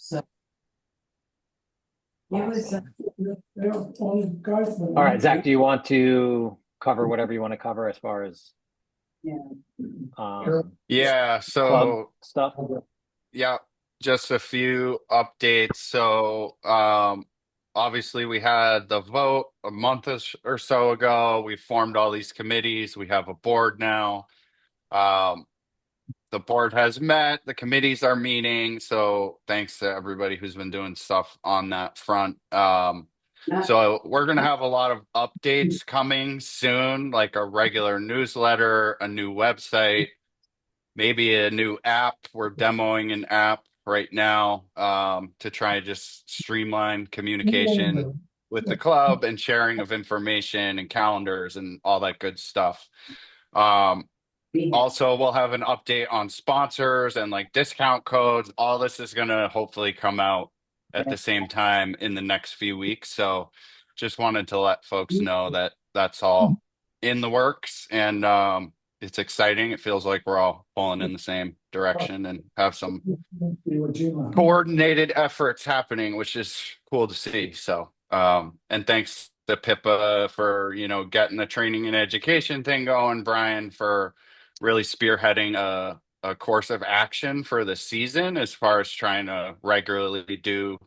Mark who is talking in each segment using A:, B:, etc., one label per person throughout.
A: So it was, they'll only go for
B: All right,
A: one
B: Zach,
A: week.
B: do you want to cover whatever you want to cover as far as
A: Yeah.
B: um,
C: Yeah,
B: club
C: so
B: stuff?
C: yeah, just a few updates. So obviously we had the vote a month or so ago. We formed all these committees. We have a board now. Um the board has met, the committees are meeting. So thanks to everybody who's been doing stuff on that front. So we're gonna have a lot of updates coming soon, like a regular newsletter, a new website, maybe a new app. We're demoing an app right now to try and just streamline communication with the club and sharing of information and calendars and all that good stuff. Um, Also, we'll have an update on sponsors and like discount codes. All this is going to hopefully come out at the same time in the next few weeks. So just wanted to let folks know that that's all in the works, and it's exciting. It feels like we're all pulling in the same direction and have some coordinated efforts happening, which is cool to see. So, and thanks to Pippa for, getting the training and education thing going, Brian for really spearheading a course of action for the season as far as trying to regularly do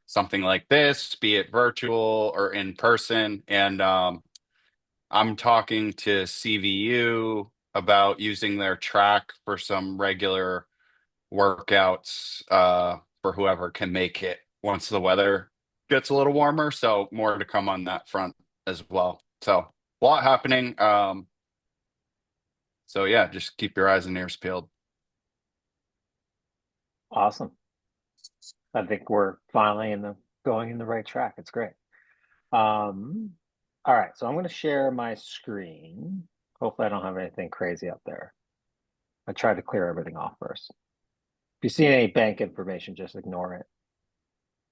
C: something like this, be it virtual or in person. And I'm talking to CVU about using their track for some regular workouts for whoever can make it once the weather gets a little warmer. So more to come on that front as well. So a lot happening. So yeah, just keep your eyes and ears peeled.
B: Awesome. I think we're finally going in the right track. It's great. Um, all right, so I'm going to share my screen. Hopefully, I don't have anything crazy up there. I tried to clear everything off first. If you see any bank information, just ignore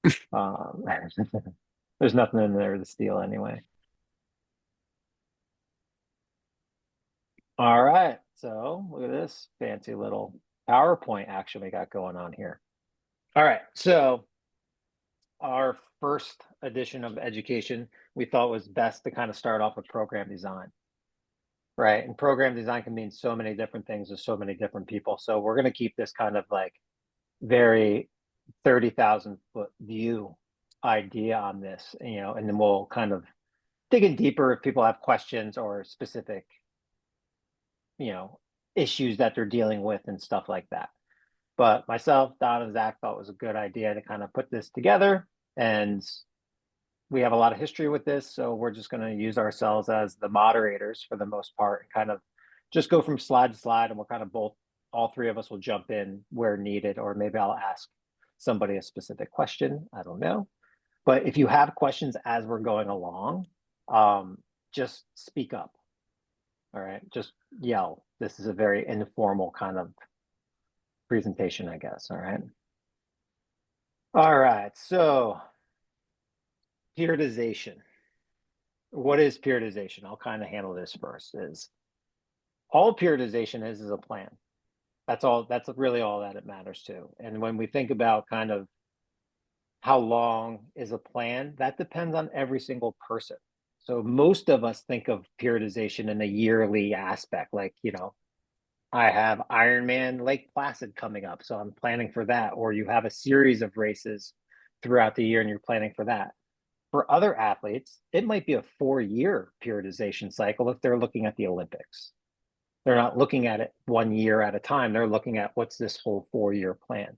B: it. Um, there's nothing in there to steal anyway. All right, so look at this fancy little PowerPoint action we got going on here. All right, so our first edition of education, we thought was best to kind of start off with program design, right? And program design can mean so many different things to so many different people. So we're going to keep this kind of like very 30,000-foot view idea on this, and then we'll kind of dig in deeper if people have questions or specific, you know, issues that they're dealing with and stuff like that. But myself, Don, and Zach thought it was a good idea to kind of put this together. And we have a lot of history with this. So we're just going to use ourselves as the moderators for the most part and kind of just go from slide to slide. And we'll kind of all three of us will jump in where needed, or maybe I'll ask somebody a specific question. I don't know. But if you have questions as we're going along, just speak up. All right. Just yell. This is a very informal kind of presentation, I guess. All right. All right. So, periodization. What is periodization? I'll kind of handle this first. Is all periodization is a plan. That's all. That's really all that it matters to. And when we think about kind of how long is a plan, that depends on every single person. So most of us think of periodization in a yearly aspect, like, I have Ironman Lake Placid coming up, so I'm planning for that. Or you have a series of races throughout the year and you're planning for that. For other athletes, it might be a 4-year periodization cycle if they're looking at the Olympics. They're not looking at it 1 year at a time. They're looking at what's this whole 4-year plan.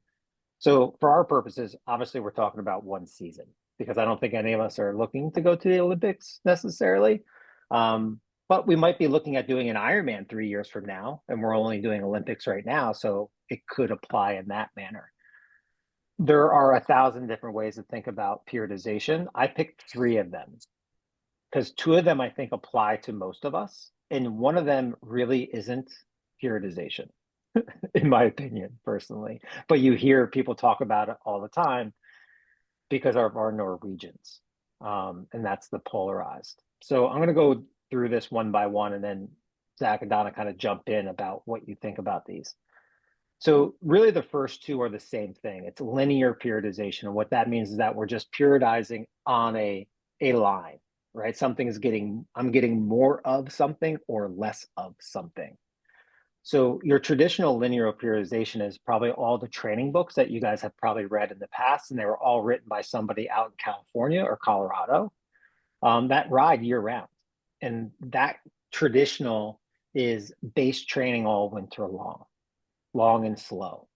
B: So for our purposes, obviously we're talking about one season because I don't think any of us are looking to go to the Olympics necessarily. But we might be looking at doing an Ironman 3 years from now, and we're only doing Olympics right now. So it could apply in that manner. There are 1,000 different ways to think about periodization. I picked three of them because two of them I think apply to most of us, and one of them really isn't periodization, in my opinion, personally. But you hear people talk about it all the time because of our Norwegians, and that's the polarized. So I'm going to go through this one by one, and then Zach and Donna kind of jump in about what you think about these. So really the first two are the same thing. It's linear periodization. And what that means is that we're just periodizing on a line, right? I'm getting more of something or less of something. So your traditional linear periodization is probably all the training books that you guys have probably read in the past, and they were all written by somebody out in California or Colorado that ride year round. And that traditional is base training all winter long and slow,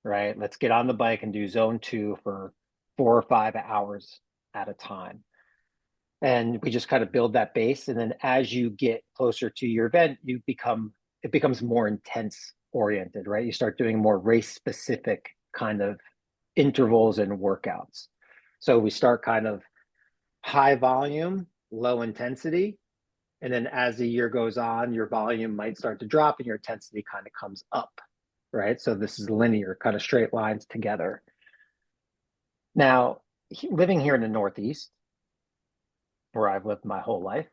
B: right? Let's get on the bike and do zone 2 for 4 or 5 hours at a time. And we just kind of build that base. And then as you get closer to your event, it becomes more intense oriented, right? You start doing more race specific kind of intervals and workouts. So we start kind of high volume, low intensity. And then as the year goes on, your volume might start to drop and your intensity kind of comes up, right? So this is linear, kind of straight lines together. Now, living here in the Northeast, where I've lived my whole life,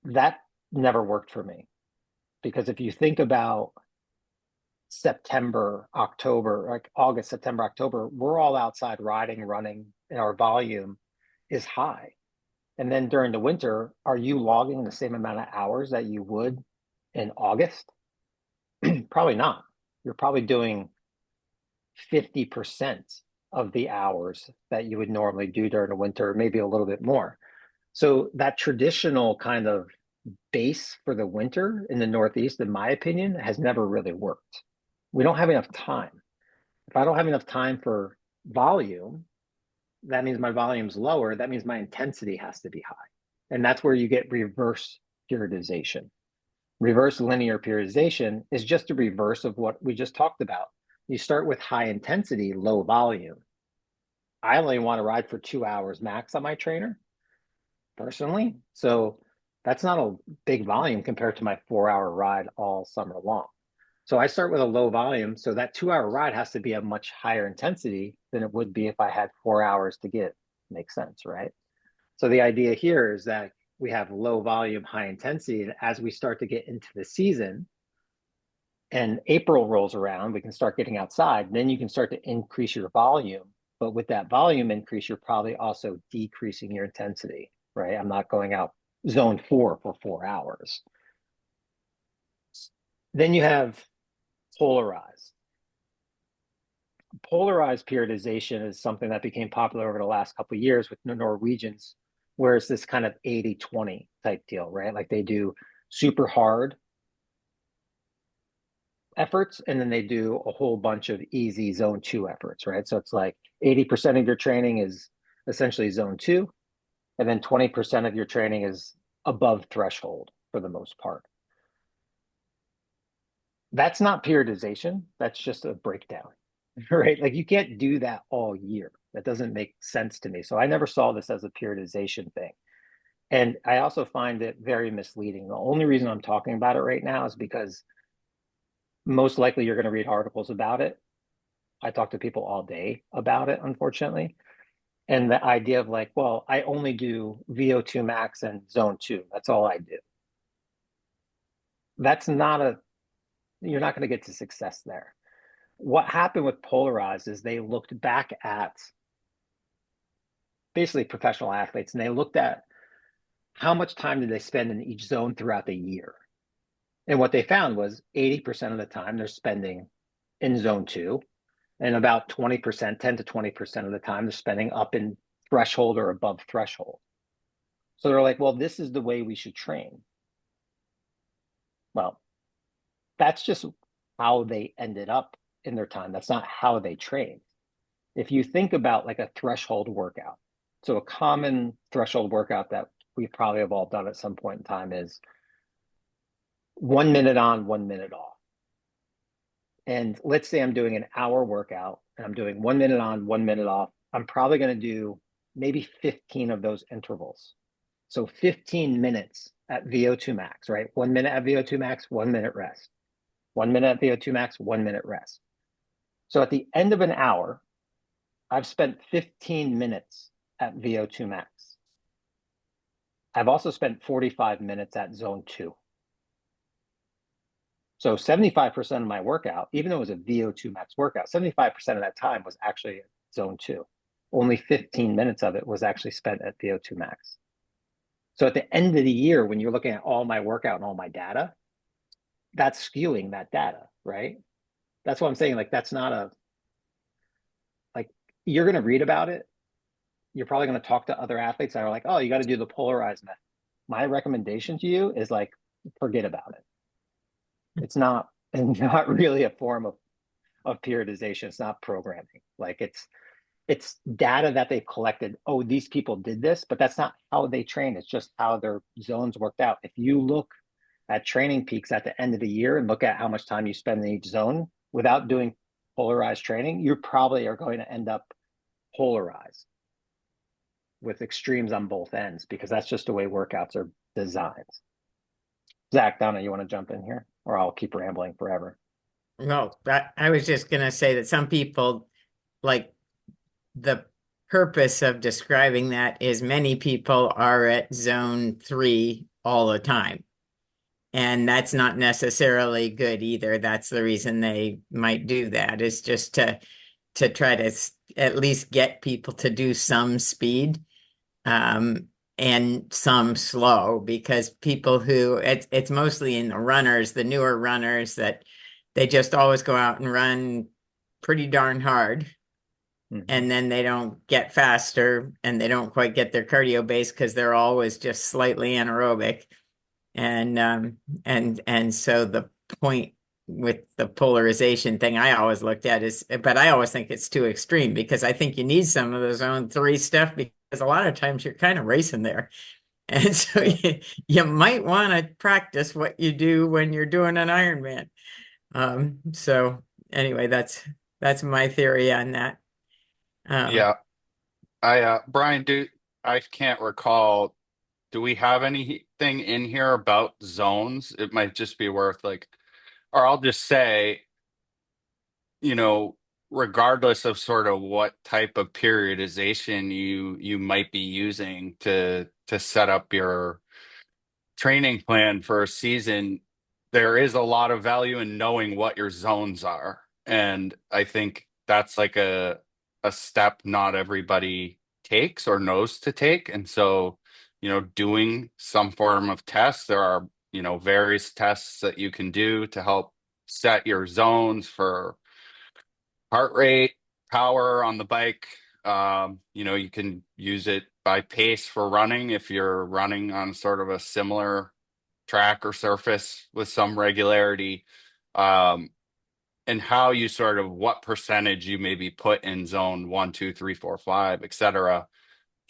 B: that never worked for me. Because if you think about September, October, like August, September, October, we're all outside riding, running, and our volume is high. And then during the winter, are you logging the same amount of hours that you would in August? Probably not. You're probably doing 50% of the hours that you would normally do during the winter, maybe a little bit more. So that traditional kind of base for the winter in the Northeast, in my opinion, has never really worked. We don't have enough time. If I don't have enough time for volume, that means my volume's lower. That means my intensity has to be high. And that's where you get reverse periodization. Reverse linear periodization is just a reverse of what we just talked about. You start with high intensity, low volume. I only want to ride for 2 hours max on my trainer, personally. So that's not a big volume compared to my 4-hour ride all summer long. So I start with a low volume. So that 2-hour ride has to be a much higher intensity than it would be if I had 4 hours to get. Makes sense, right? So the idea here is that we have low volume, high intensity. And as we start to get into the season and April rolls around, we can start getting outside. Then you can start to increase your volume. But with that volume increase, you're probably also decreasing your intensity, right? I'm not going out zone 4 for 4 hours. Then you have polarized. Polarized periodization is something that became popular over the last couple of years with the Norwegians, where it's this kind of 80-20 type deal, right? Like they do super hard efforts and then they do a whole bunch of easy zone 2 efforts, right? So it's like 80% of your training is essentially zone 2, and then 20% of your training is above threshold for the most part. That's not periodization, that's just a breakdown. Right? Like you can't do that all year. That doesn't make sense to me. So I never saw this as a periodization thing. And I also find it very misleading. The only reason I'm talking about it right now is because most likely you're going to read articles about it. I talk to people all day about it, unfortunately. And the idea of like, well, I only do VO2 max and zone 2. That's all I do. You're not going to get to success there. What happened with Polarized is they looked back at basically professional athletes and they looked at how much time did they spend in each zone throughout the year. And what they found was 80% of the time they're spending in zone 2, and about 20%, 10 to 20% of the time they're spending up in threshold or above threshold. So they're like, well, this is the way we should train. Well, that's just how they ended up in their time. That's not how they trained. If you think about like a threshold workout, so a common threshold workout that we probably have all done at some point in time is 1 minute on, 1 minute off. And let's say I'm doing an hour workout and I'm doing 1 minute on, 1 minute off. I'm probably going to do maybe 15 of those intervals. So 15 minutes at VO2 max, right? 1 minute at VO2 max, 1 minute rest. 1 minute at VO2 max, 1 minute rest. So at the end of an hour, I've spent 15 minutes at VO2 max. I've also spent 45 minutes at zone 2. So 75% of my workout, even though it was a VO2 max workout, 75% of that time was actually zone 2. Only 15 minutes of it was actually spent at VO2 max. So at the end of the year, when you're looking at all my workout and all my data, that's skewing that data, right? That's what I'm saying. Like, that's not a, like, you're going to read about it. You're probably going to talk to other athletes that are like, oh, you got to do the polarized method. My recommendation to you is like, forget about it. It's not, and not really a form of periodization. It's not programming. Like, it's data that they've collected. Oh, these people did this, but that's not how they train. It's just how their zones worked out. If you look at training peaks at the end of the year and look at how much time you spend in each zone without doing polarized training, you probably are going to end up polarized with extremes on both ends, because that's just the way workouts are designed. Zach, Donna, you want to jump in here, or I'll keep rambling forever?
D: No, I was just gonna say that some people, like, the purpose of describing that is many people are at zone 3 all the time. And that's not necessarily good either. That's the reason they might do that, is just to try to at least get people to do some speed, and some slow, because people who it's mostly in the runners, the newer runners, that they just always go out and run pretty darn hard, and then they don't get faster and they don't quite get their cardio base because they're always just slightly anaerobic. And so the point with the polarization thing I always looked at is, but I always think it's too extreme, because I think you need some of the zone 3 stuff, because a lot of times you're kind of racing there. And so you might want to practice what you do when you're doing an Ironman. So anyway, that's my theory on that.
C: Yeah. Brian, I can't recall, do we have anything in here about zones? It might just be worth like, or I'll just say, you know, regardless of sort of what type of periodization you might be using to set up your training plan for a season, there is a lot of value in knowing what your zones are. And I think that's like a step not everybody takes or knows to take. And so, doing some form of test, there are, various tests that you can do to help set your zones for heart rate, power on the bike. You can use it by pace for running if you're running on sort of a similar track or surface with some regularity. And how you sort of what percentage you maybe put in zone 1, 2, 3, 4, 5, etc.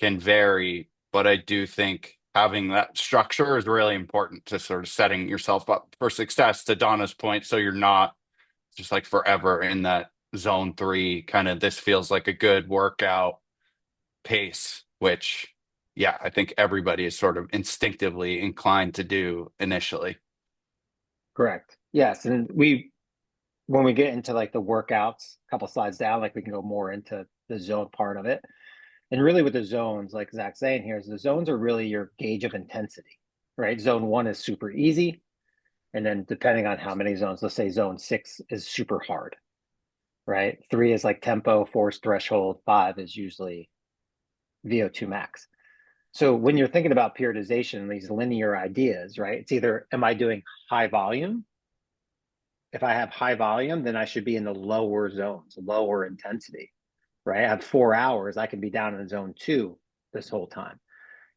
C: can vary. But I do think having that structure is really important to sort of setting yourself up for success, to Donna's point, so you're not just like forever in that zone 3 kind of, this feels like a good workout pace, which, yeah, I think everybody is sort of instinctively inclined to do initially.
B: Correct. Yes. And when we get into like the workouts, a couple slides down, like we can go more into the zone part of it. And really with the zones, like Zach's saying here, is the zones are really your gauge of intensity, right? Zone 1 is super easy. And then depending on how many zones, let's say zone 6 is super hard, right? 3 is like tempo, force threshold, 5 is usually VO2 max. So when you're thinking about periodization, these linear ideas, right? It's either, am I doing high volume? If I have high volume, then I should be in the lower zones, lower intensity, right? I have 4 hours, I can be down in zone 2 this whole time.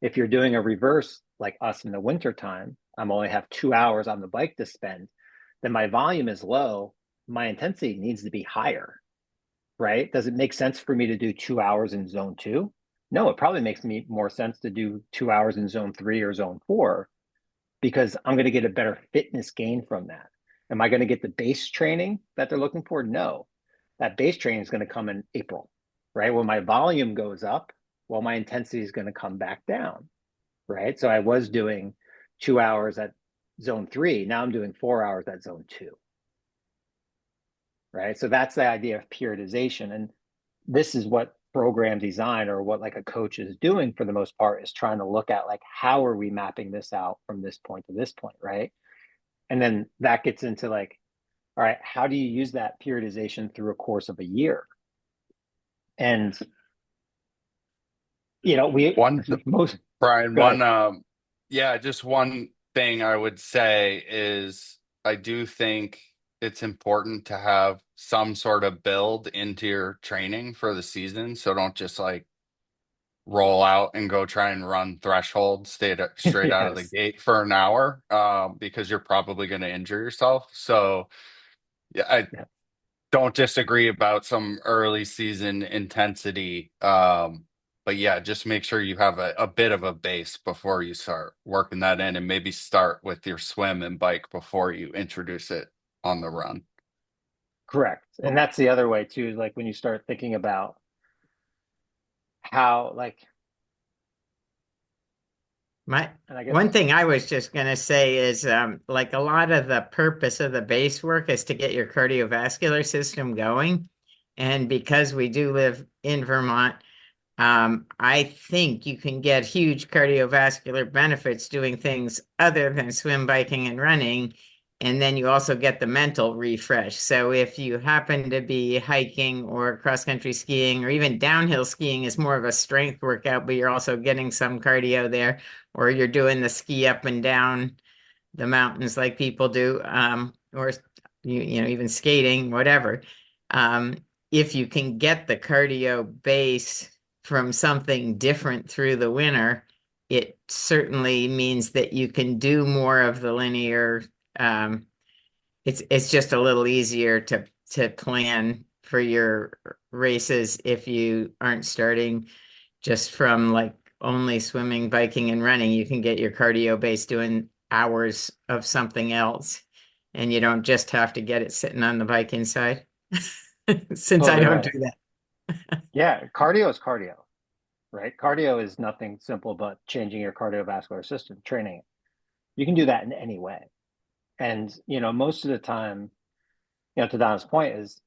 B: If you're doing a reverse, like us in the winter time, I'm only have 2 hours on the bike to spend, then my volume is low, my intensity needs to be higher, right? Does it make sense for me to do 2 hours in zone 2? No, it probably makes me more sense to do 2 hours in zone 3 or zone 4, because I'm going to get a better fitness gain from that. Am I going to get the base training that they're looking for? No. That base training is going to come in April, right? When my volume goes up, well, my intensity is going to come back down, right? So I was doing 2 hours at zone 3. Now I'm doing 4 hours at zone 2, right? So that's the idea of periodization. And this is what program design, or what like a coach is doing for the most part, is trying to look at like, how are we mapping this out from this point to this point, right? And then that gets into like, all right, how do you use that periodization through a course of a year? And we
C: One
B: most
C: Brian,
B: go ahead.
C: yeah, just one thing I would say is I do think it's important to have some sort of build into your training for the season. So don't just like roll out and go try and run threshold straight out of the
B: Yes.
C: gate for an hour, because you're probably going to injure yourself. So yeah, I
B: Yeah.
C: don't disagree about some early season intensity. But yeah, just make sure you have a bit of a base before you start working that in, and maybe start with your swim and bike before you introduce it on the run.
B: Correct. And that's the other way too, like when you start thinking about how like,
D: My
B: and I
D: one
B: guess,
D: thing I was just going to say is like a lot of the purpose of the base work is to get your cardiovascular system going. And because we do live in Vermont, I think you can get huge cardiovascular benefits doing things other than swim, biking, and running. And then you also get the mental refresh. So if you happen to be hiking or cross country skiing or even downhill skiing is more of a strength workout, but you're also getting some cardio there, or you're doing the ski up and down the mountains like people do, or even skating, whatever. Um, if you can get the cardio base from something different through the winter, it certainly means that you can do more of the linear. Um, it's just a little easier to plan for your races if you aren't starting just from like only swimming, biking, and running. You can get your cardio base doing hours of something else, and you don't just have to get it sitting on the bike inside. Since I
B: totally
D: don't
B: right.
D: do that.
B: Yeah, cardio is cardio, right? Cardio is nothing simple but changing your cardiovascular system, training it. You can do that in any way. And, most of the time, to Don's point is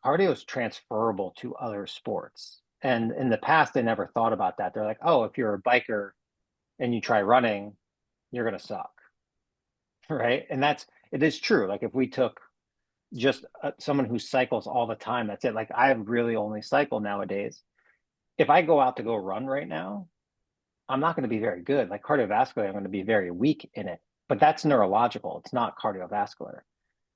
B: cardio is transferable to other sports. And in the past, they never thought about that. They're like, oh, if you're a biker and you try running, you're going to suck. Right. And it is true. Like if we took just someone who cycles all the time, that's it. Like I really only cycle nowadays. If I go out to go run right now, I'm not going to be very good. Like cardiovascular, I'm going to be very weak in it. But that's neurological. It's not cardiovascular.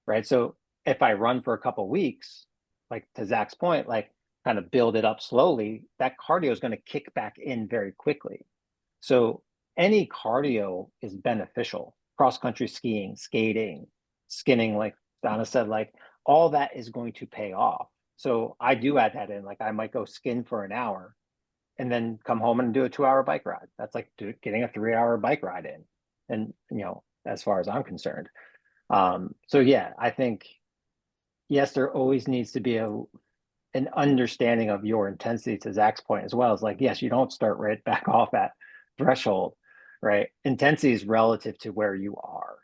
B: Right. So if I run for a couple of weeks, like to Zach's point, like kind of build it up slowly, that cardio is going to kick back in very quickly. So any cardio is beneficial. Cross country skiing, skating, skinning, like Donna said, like all that is going to pay off. So I do add that in. Like I might go skin for an hour and then come home and do a 2 hour bike ride. That's like getting a 3 hour bike ride in. And, as far as I'm concerned. So yeah, I think, yes, there always needs to be an understanding of your intensity to Zach's point as well. As like, yes, you don't start right back off at threshold, right? Intensity is relative to where you are.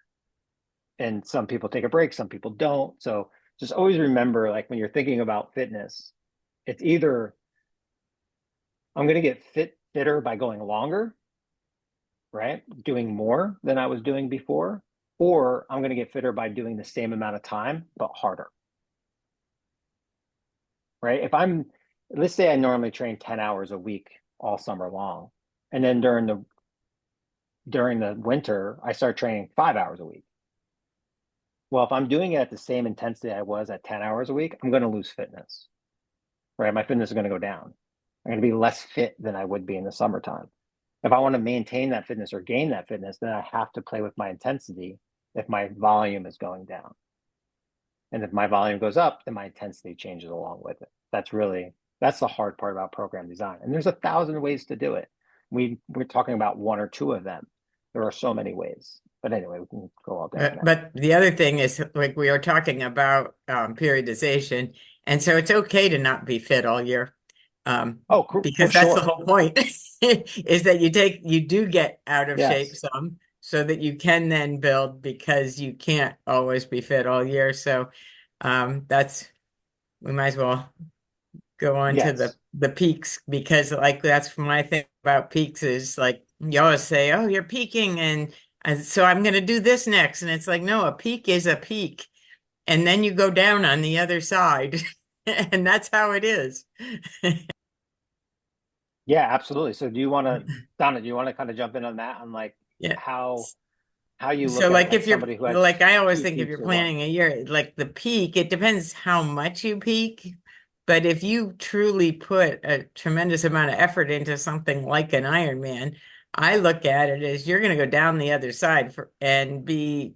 B: And some people take a break, some people don't. So just always remember, like when you're thinking about fitness, it's either I'm going to get fitter by going longer, right? Doing more than I was doing before, or I'm going to get fitter by doing the same amount of time, but harder, right? Let's say I normally train 10 hours a week all summer long. And then during the winter, I start training 5 hours a week. Well, if I'm doing it at the same intensity I was at 10 hours a week, I'm going to lose fitness, right? My fitness is going to go down. I'm going to be less fit than I would be in the summertime. If I want to maintain that fitness or gain that fitness, then I have to play with my intensity if my volume is going down. And if my volume goes up, then my intensity changes along with it. That's the hard part about program design. And there's 1,000 ways to do it. We're talking about one or two of them. There are so many ways. But anyway, we can go all day on that.
D: But the other thing is, like we are talking about periodization, and so it's okay to not be fit all year,
B: For
D: because that's the
B: sure.
D: whole point, is that you do get out of shape
B: Yes.
D: some, so that you can then build because you can't always be fit all year. So we might as well go on to
B: Yes.
D: the peaks, because like that's my thing about peaks is like you always say, oh, you're peaking, and And so I'm going to do this next. And it's like, no, a peak is a peak. And then you go down on the other side. And that's how it is.
B: Yeah, absolutely. So do you want to, Donna, do you want to kind of jump in on that on like
D: Yeah.
B: how you
D: So
B: look at
D: like
B: like
D: if you're
B: somebody who has
D: like I always
B: two
D: think if you're
B: peaks or one?
D: planning a year, like the peak, it depends how much you peak. But if you truly put a tremendous amount of effort into something like an Ironman, I look at it as you're going to go down the other side for and be,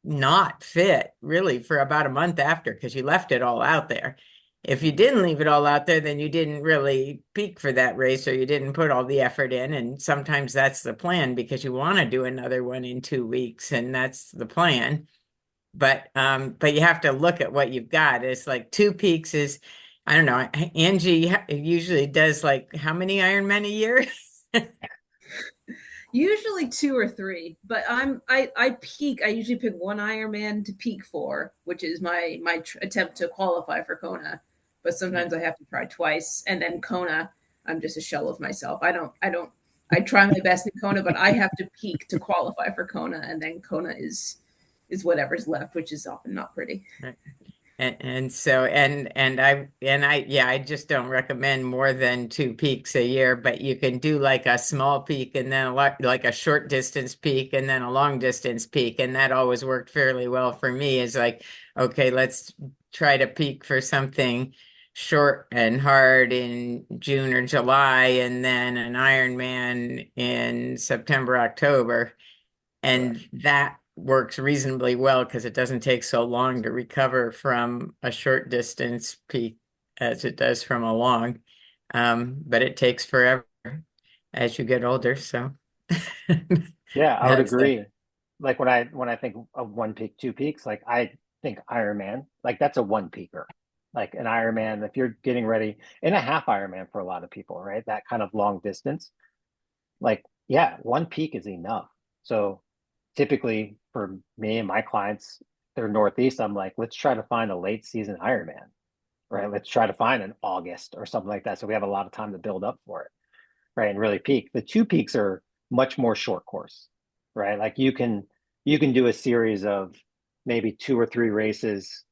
D: not fit really for about a month after because you left it all out there. If you didn't leave it all out there, then you didn't really peak for that race or you didn't put all the effort in. And sometimes that's the plan because you want to do another one in 2 weeks, and that's the plan. But you have to look at what you've got. It's like two peaks is, I don't know. Angie usually does like how many Ironmen a year?
E: Usually 2 or 3, but I peak. I usually pick one Ironman to peak for, which is my attempt to qualify for Kona. But sometimes I have to try twice, and then Kona, I'm just a shell of myself. I try my best in Kona, but I have to peak to qualify for Kona, and then Kona is whatever's left, which is often not pretty.
D: And so and I yeah, I just don't recommend more than two peaks a year, but you can do like a small peak and then like a short distance peak and then a long distance peak, and that always worked fairly well for me. Is like, okay, let's try to peak for something short and hard in June or July, and then an Ironman in September, October.
B: Correct.
D: And that works reasonably well because it doesn't take so long to recover from a short distance peak as it does from a long. But it takes forever as you get older. So
B: Yeah, I would
D: that's it.
B: agree. Like when I think of one peak, two peaks, like I think Ironman, like that's a one peaker. Like an Ironman, if you're getting ready in a half Ironman for a lot of people, right? That kind of long distance, like yeah, one peak is enough. So typically for me and my clients, they're Northeast. I'm like, let's try to find a late season Ironman, right? Let's try to find an August or something like that. So we have a lot of time to build up for it, right? And really peak. The two peaks are much more short course, right? Like you can do a series of maybe two or three races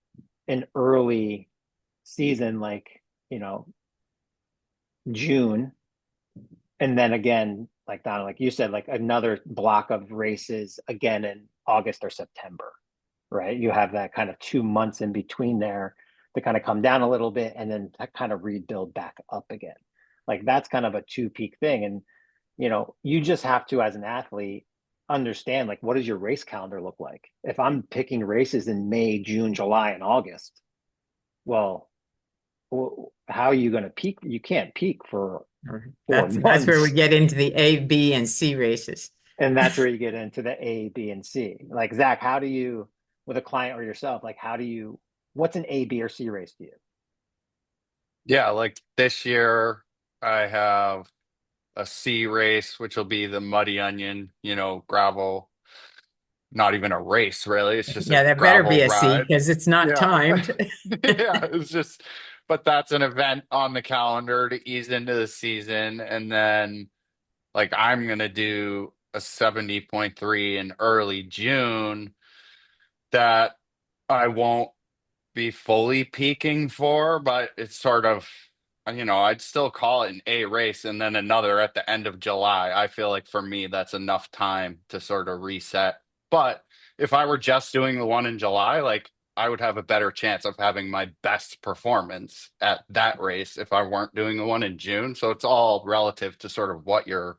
B: in early season, like you know June, and then again, like Donna, like you said, like another block of races again in August or September, right? You have that kind of 2 months in between there to kind of come down a little bit and then to kind of rebuild back up again. Like that's kind of a two peak thing. And, you just have to, as an athlete, understand like what does your race calendar look like? If I'm picking races in May, June, July, and August, well, how are you going to peak? You can't peak for four
D: That's where we
B: months.
D: get into the A, B, and C races.
B: And that's where you get into the A, B, and C. Like Zach, how do you, with a client or yourself, like what's an A, B, or C race to you?
C: Yeah, like this year I have a C race, which will be the Muddy Onion, gravel, not even a race really. It's just a
D: Yeah, that better be
C: gravel
D: a C
C: ride.
D: because it's not
C: Yeah.
D: timed.
C: Yeah, it's just, but that's an event on the calendar to ease into the season. And then like I'm gonna do a 70.3 in early June that I won't be fully peaking for, but it's sort of, I'd still call it an A race and then another at the end of July. I feel like for me, that's enough time to sort of reset. But if I were just doing the one in July, like I would have a better chance of having my best performance at that race if I weren't doing the one in June. So it's all relative to sort of what your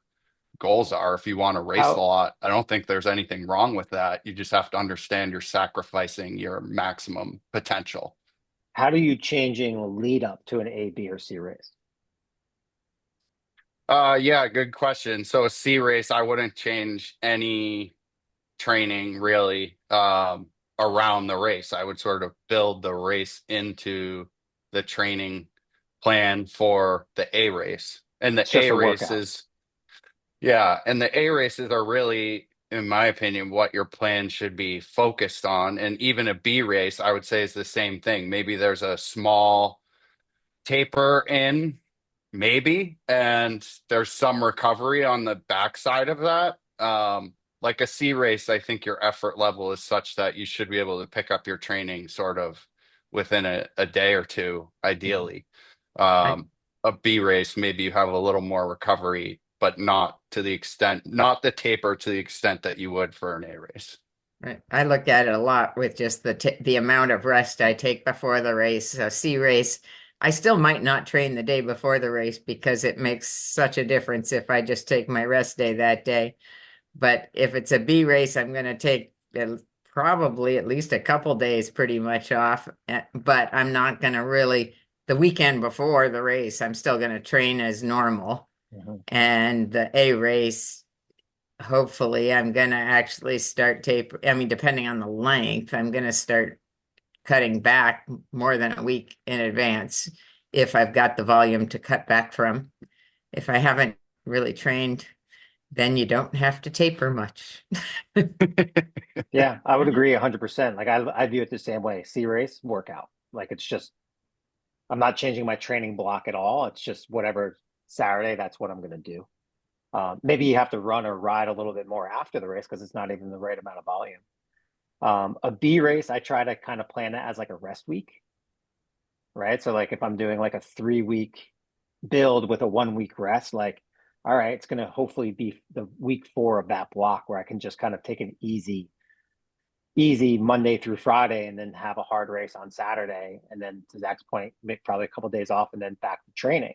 C: goals are. If you want to race a
B: How
C: lot, I don't think there's anything wrong with that. You just have to understand you're sacrificing your maximum potential.
B: how do you changing lead up to an A, B, or C race?
C: Yeah, good question. So a C race, I wouldn't change any training really around the race. I would sort of build the race into the training plan for the A race. And the
B: It's just
C: A
B: a workout.
C: races, yeah, and the A races are really, in my opinion, what your plan should be focused on. And even a B race, I would say is the same thing. Maybe there's a small taper in, maybe, and there's some recovery on the backside of that. like a C race, I think your effort level is such that you should be able to pick up your training sort of within a day or two, ideally.
D: I,
C: A B race, maybe you have a little more recovery, but not to the extent, not the taper to the extent that you would for an A race.
D: I look at it a lot with just the amount of rest I take before the race. A C race, I still might not train the day before the race because it makes such a difference if I just take my rest day that day. But if it's a B race, I'm going to take probably at least a couple days pretty much off. But I'm not going to really, the weekend before the race, I'm still going to train as normal.
B: Mhm.
D: And the A race, hopefully, I'm going to actually start taper. I mean, depending on the length, I'm going to start cutting back more than a week in advance if I've got the volume to cut back from. If I haven't really trained, then you don't have to taper much.
B: Yeah, I would agree 100%. Like I view it the same way. C race, workout. Like it's just I'm not changing my training block at all. It's just whatever Saturday, that's what I'm going to do. Maybe you have to run or ride a little bit more after the race because it's not even the right amount of volume. A B race, I try to kind of plan it as like a rest week, right? So like if I'm doing like a 3 week build with a 1 week rest, like, all right, it's going to hopefully be the week 4 of that block where I can just kind of take an easy Monday through Friday and then have a hard race on Saturday. And then to Zach's point, make probably a couple of days off and then back to training.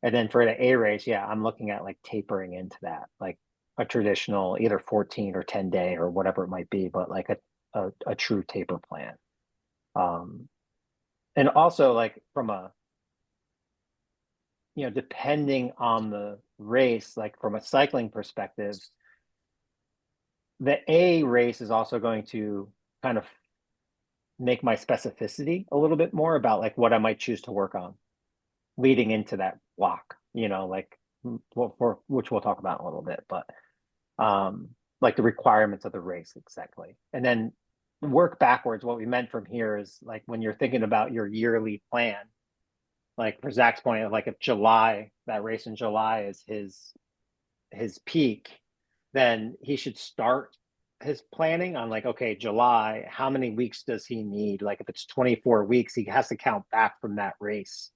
B: And then for the A race, yeah, I'm looking at like tapering into that, like a traditional either 14 or 10 day or whatever it might be, but like a true taper plan. Um, and also like from a, depending on the race, like from a cycling perspective, the A race is also going to kind of make my specificity a little bit more about like what I might choose to work on leading into that block, like which we'll talk about in a little bit, but like the requirements of the race exactly. And then work backwards. What we meant from here is like when you're thinking about your yearly plan, like for Zach's point, like if that race in July is his peak, then he should start his planning on like, okay, July, how many weeks does he need? Like if it's 24 weeks, he has to count back from that race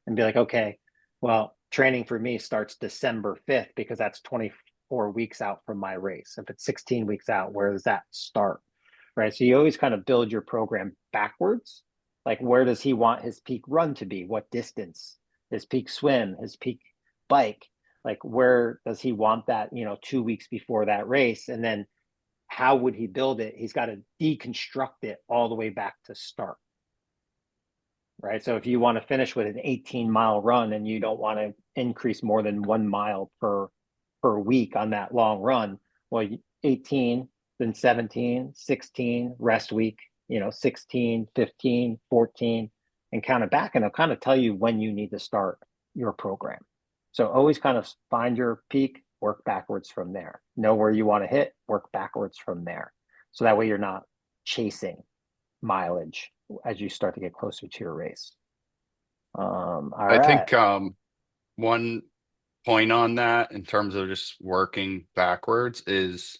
B: and be like, okay, well, training for me starts December 5th because that's 24 weeks out from my race. If it's 16 weeks out, where does that start? Right. So you always kind of build your program backwards. Like where does he want his peak run to be? What distance? His peak swim, his peak bike, like where does he want that 2 weeks before that race, and then how would he build it? He's got to deconstruct it all the way back to start, right? So if you want to finish with an 18-mile run and you don't want to increase more than 1 mile per week on that long run, well, 18, then 17, 16, rest week, 16, 15, 14, and count it back, and it'll kind of tell you when you need to start your program. So always kind of find your peak, work backwards from there. Know where you want to hit, work backwards from there. So that way you're not chasing mileage as you start to get closer to your race. All
C: I
B: right.
C: think one point on that in terms of just working backwards is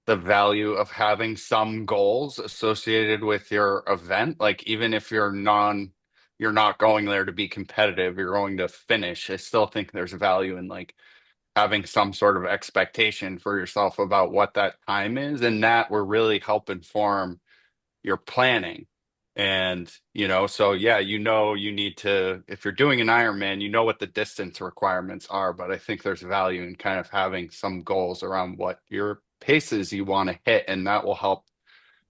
C: the value of having some goals associated with your event. Like even if you're not going there to be competitive, you're going to finish. I still think there's value in like having some sort of expectation for yourself about what that time is, and that will really help inform your planning. And, so yeah, you need to, if you're doing an Ironman, you know what the distance requirements are, but I think there's value in kind of having some goals around what your paces you want to hit, and that will help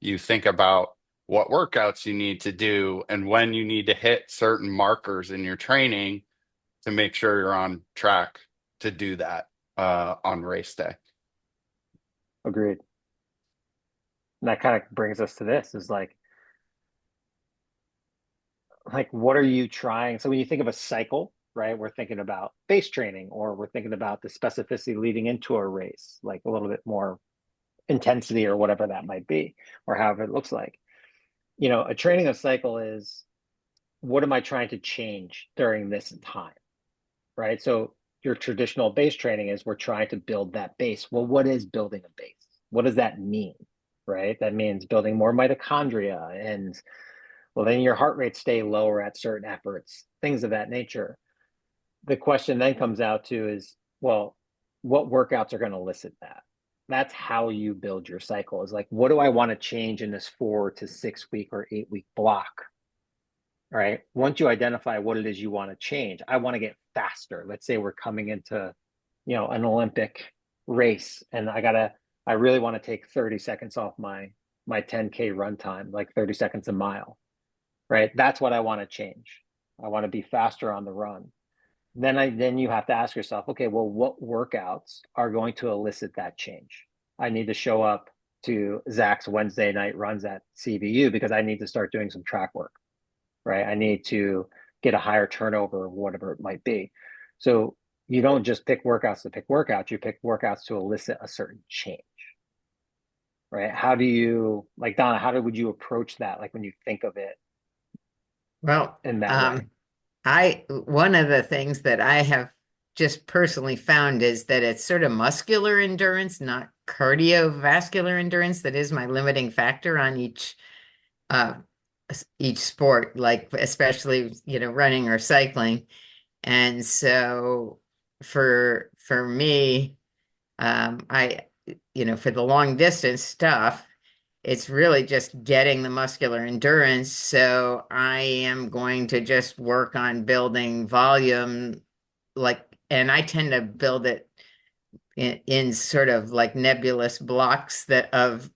C: you think about what workouts you need to do and when you need to hit certain markers in your training to make sure you're on track to do that on race day.
B: Agreed. And that kind of brings us to this is like what are you trying? So when you think of a cycle, right, we're thinking about base training, or we're thinking about the specificity leading into a race, like a little bit more intensity or whatever that might be, or however it looks like. A training of cycle is what am I trying to change during this time, right? So your traditional base training is we're trying to build that base. Well, what is building a base? What does that mean? Right? That means building more mitochondria and well, then your heart rate stay lower at certain efforts, things of that nature. The question then comes out to is, well, what workouts are going to elicit that? That's how you build your cycle is like, what do I want to change in this 4 to 6 week or 8 week block? Right. Once you identify what it is you want to change, I want to get faster. Let's say we're coming into, an Olympic race and I really want to take 30 seconds off my 10K run time, like 30 seconds a mile. Right. That's what I want to change. I want to be faster on the run. Then you have to ask yourself, okay, well, what workouts are going to elicit that change? I need to show up to Zach's Wednesday night runs at CBU because I need to start doing some track work, right? I need to get a higher turnover, whatever it might be. So you don't just pick workouts to pick workouts, you pick workouts to elicit a certain change, right? How do you, like Donna, would you approach that? Like when you think of it
D: Well,
B: in that way?
D: one of the things that I have just personally found is that it's sort of muscular endurance, not cardiovascular endurance, that is my limiting factor on uh each sport, like especially, running or cycling. And so for me, for the long distance stuff, it's really just getting the muscular endurance. So I am going to just work on building volume, and I tend to build it in sort of like nebulous blocks that of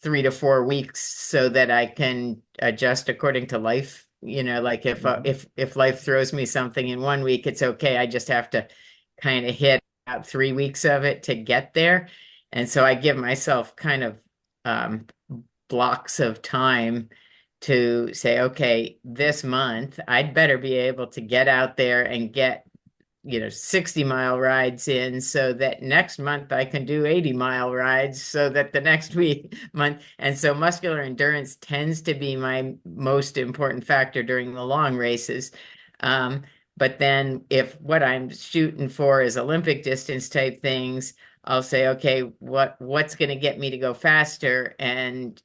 D: 3 to 4 weeks so that I can adjust according to life. Like if life throws me something in 1 week, it's okay. I just have to kind of hit out 3 weeks of it to get there. And so I give myself kind of um, blocks of time to say, okay, this month I'd better be able to get out there and get 60-mile rides in so that next month I can do 80-mile rides so that the next month. And so muscular endurance tends to be my most important factor during the long races. But then if what I'm shooting for is Olympic distance type things, I'll say, okay, what's going to get me to go faster? And,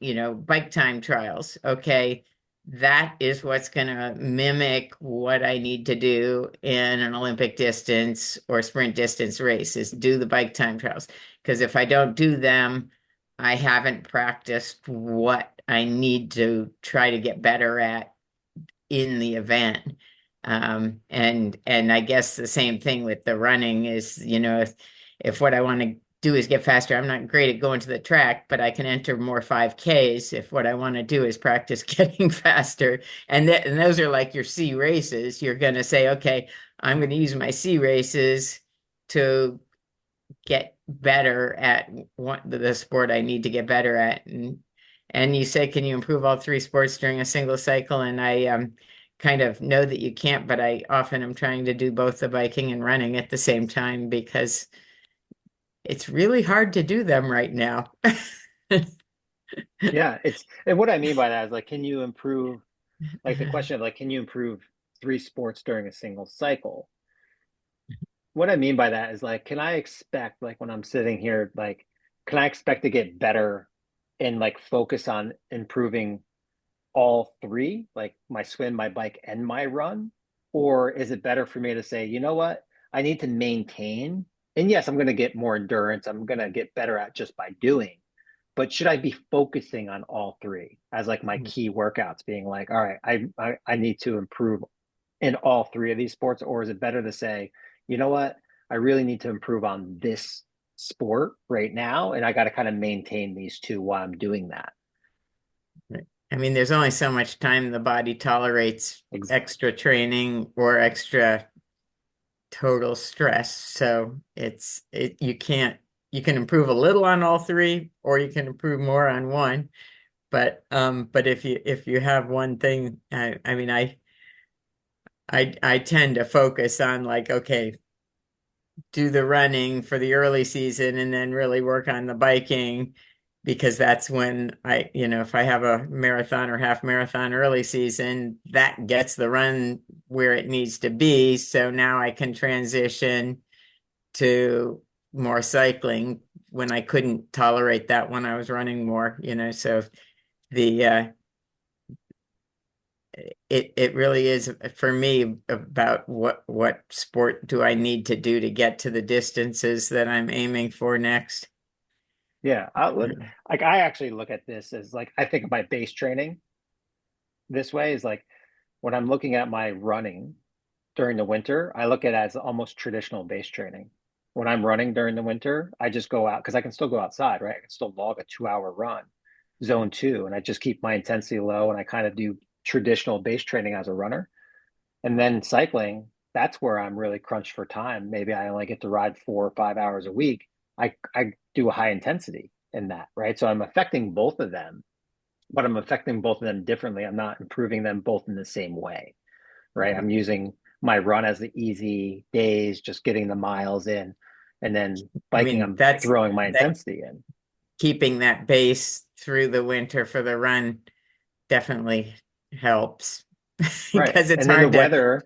D: bike time trials. Okay, that is what's going to mimic what I need to do in an Olympic distance or sprint distance race is do the bike time trials. Because if I don't do them, I haven't practiced what I need to try to get better at in the event. And I guess the same thing with the running is, if what I want to do is get faster, I'm not great at going to the track, but I can enter more 5Ks if what I want to do is practice getting faster. And those are like your C races. You're going to say, okay, I'm going to use my C races to get better at the sport I need to get better at. And you say, can you improve all three sports during a single cycle? And I kind of know that you can't, but I often am trying to do both the biking and running at the same time because it's really hard to do them right now.
B: Yeah, and what I mean by that is like, can you improve, like the question of like, can you improve 3 sports during a single cycle? What I mean by that is like, can I expect, like when I'm sitting here, like, can I expect to get better and like focus on improving all three, like my swim, my bike, and my run? Or is it better for me to say, you know what, I need to maintain, and yes, I'm going to get more endurance, I'm going to get better at just by doing, but should I be focusing on all three as like my key workouts, being like, all right, I need to improve in all three of these sports? Or is it better to say, you know what, I really need to improve on this sport right now, and I got to kind of maintain these two while I'm doing that?
D: I mean, there's only so much time the body tolerates
B: Ex-
D: extra training or extra total stress. So you can improve a little on all three, or you can improve more on one. But if you have one thing, I mean, I tend to focus on like, okay, do the running for the early season and then really work on the biking because that's when if I have a marathon or half marathon early season, that gets the run where it needs to be. So now I can transition to more cycling when I couldn't tolerate that when I was running more, so the it really is for me about what sport do I need to do to get to the distances that I'm aiming for next.
B: Yeah, like I actually look at this as like I think of my base training this way is like when I'm looking at my running during the winter, I look at it as almost traditional base training. When I'm running during the winter, I just go out because I can still go outside, right? I can still log a 2 hour run, zone two, and I just keep my intensity low and I kind of do traditional base training as a runner. And then cycling, that's where I'm really crunched for time. Maybe I only get to ride 4 or 5 hours a week. I do a high intensity in that, right? So I'm affecting both of them, but I'm affecting both of them differently. I'm not improving them both in the same way, right? I'm using my run as the easy days, just getting the miles in, and then
D: I
B: biking,
D: mean,
B: I'm throwing my intensity in.
D: keeping that base through the winter for the run definitely helps
B: Right.
D: because it's
B: And then the
D: hard to,
B: weather,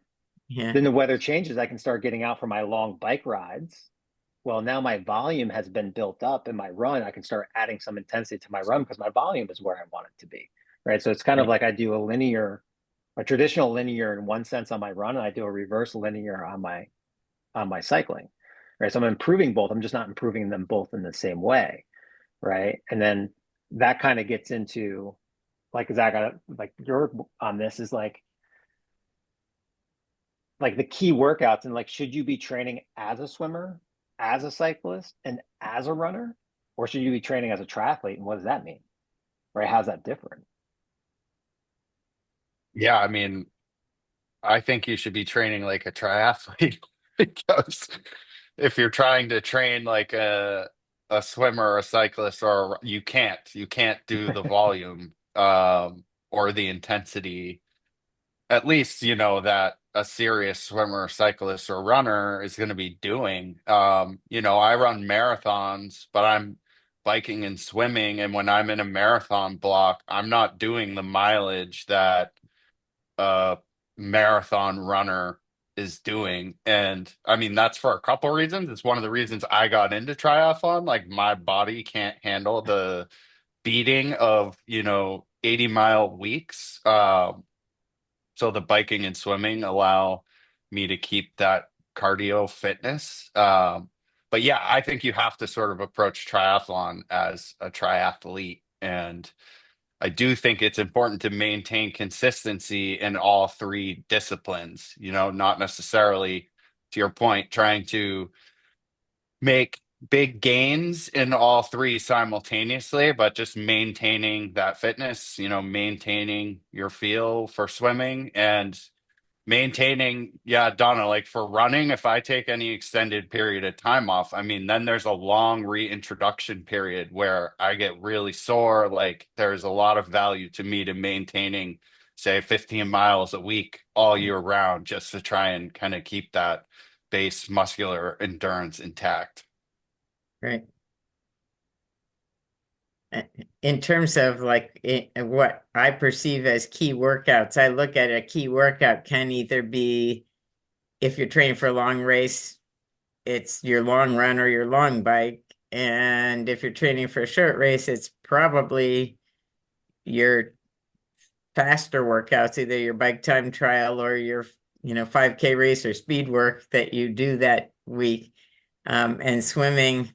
D: yeah.
B: then the weather changes. I can start getting out for my long bike rides. Well, now my volume has been built up in my run. I can start adding some intensity to my run because my volume is where I want it to be. Right. So it's kind of like I do a traditional linear in one sense on my run, and I do a reverse linear on my cycling. Right. So I'm improving both. I'm just not improving them both in the same way. Right. And then that kind of gets into like Zach, like you're on this is like the key workouts and like should you be training as a swimmer, as a cyclist, and as a runner, or should you be training as a triathlete? And what does that mean? Right? How's that different?
C: Yeah, I mean, I think you should be training like a triathlete because if you're trying to train like a swimmer or a cyclist or you can't do the volume or the intensity at least that a serious swimmer, cyclist, or runner is going to be doing. I run marathons, but I'm biking and swimming, and when I'm in a marathon block, I'm not doing the mileage that a marathon runner is doing. And I mean, that's for a couple reasons. It's one of the reasons I got into triathlon. Like my body can't handle the beating of 80-mile weeks. So the biking and swimming allow me to keep that cardio fitness. But yeah, I think you have to sort of approach triathlon as a triathlete. And I do think it's important to maintain consistency in all three disciplines, not necessarily, to your point, trying to make big gains in all three simultaneously, but just maintaining that fitness, maintaining your feel for swimming and maintaining, yeah, Donna, like for running, if I take any extended period of time off, I mean, then there's a long reintroduction period where I get really sore. Like there's a lot of value to me to maintaining, say, 15 miles a week all year round, just to try and kind of keep that base muscular endurance intact.
D: Right. In terms of like what I perceive as key workouts, I look at a key workout can either be if you're training for a long race, it's your long run or your long bike. And if you're training for a short race, it's probably your faster workouts, either your bike time trial or your 5K race or speed work that you do that week. And swimming,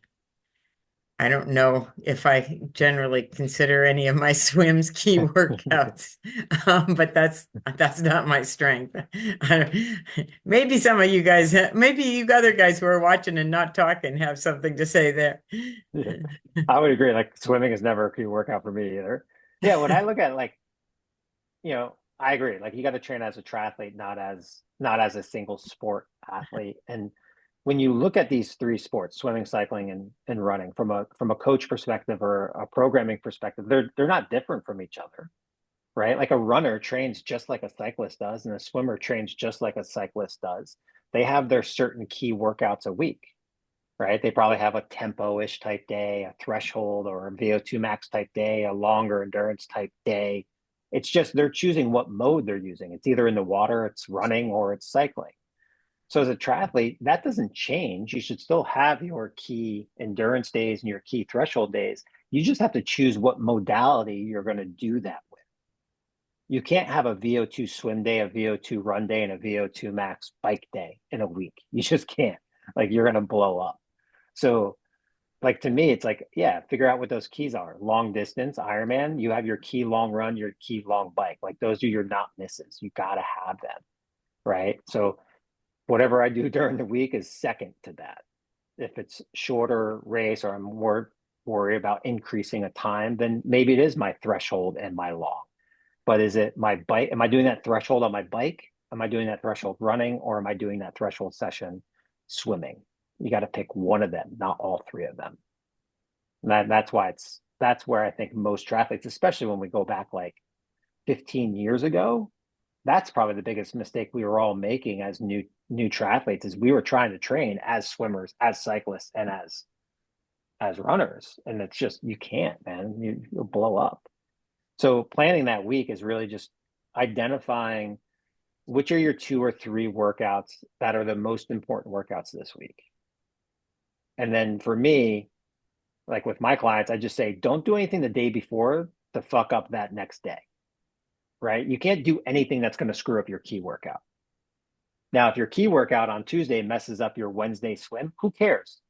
D: I don't know if I generally consider any of my swims key workouts, but that's not my strength. Maybe some of you guys, maybe you other guys who are watching and not talking have something to say there.
B: Yeah, I would agree. Like swimming is never a key workout for me either. Yeah, when I look at like, I agree. Like you got to train as a triathlete, not as a single sport athlete. And when you look at these three sports, swimming, cycling, and running, from a coach perspective or a programming perspective, they're not different from each other, right? Like a runner trains just like a cyclist does, and a swimmer trains just like a cyclist does. They have their certain key workouts a week, right? They probably have a tempo-ish type day, a threshold or a VO2 max type day, a longer endurance type day. It's just they're choosing what mode they're using. It's either in the water, it's running, or it's cycling. So as a triathlete, that doesn't change. You should still have your key endurance days and your key threshold days. You just have to choose what modality you're going to do that with. You can't have a VO2 swim day, a VO2 run day, and a VO2 max bike day in a week. You just can't. Like you're going to blow up. So like to me, it's like, yeah, figure out what those keys are. Long distance, Ironman, you have your key long run, your key long bike. Like those are your not misses. You got to have them, right? So whatever I do during the week is second to that. If it's shorter race or I'm more worried about increasing a time, then maybe it is my threshold and my long. But is it my bike? Am I doing that threshold on my bike? Am I doing that threshold running, or am I doing that threshold session swimming? You got to pick one of them, not all three of them. And that's where I think most triathletes, especially when we go back like 15 years ago, that's probably the biggest mistake we were all making as new triathletes is we were trying to train as swimmers, as cyclists, and as runners. And it's just you can't, man. You'll blow up. So planning that week is really just identifying which are your 2 or 3 workouts that are the most important workouts this week. And then for me, like with my clients, I just say, don't do anything the day before to fuck up that next day, right? You can't do anything that's going to screw up your key workout. Now, if your key workout on Tuesday messes up your Wednesday swim, who cares?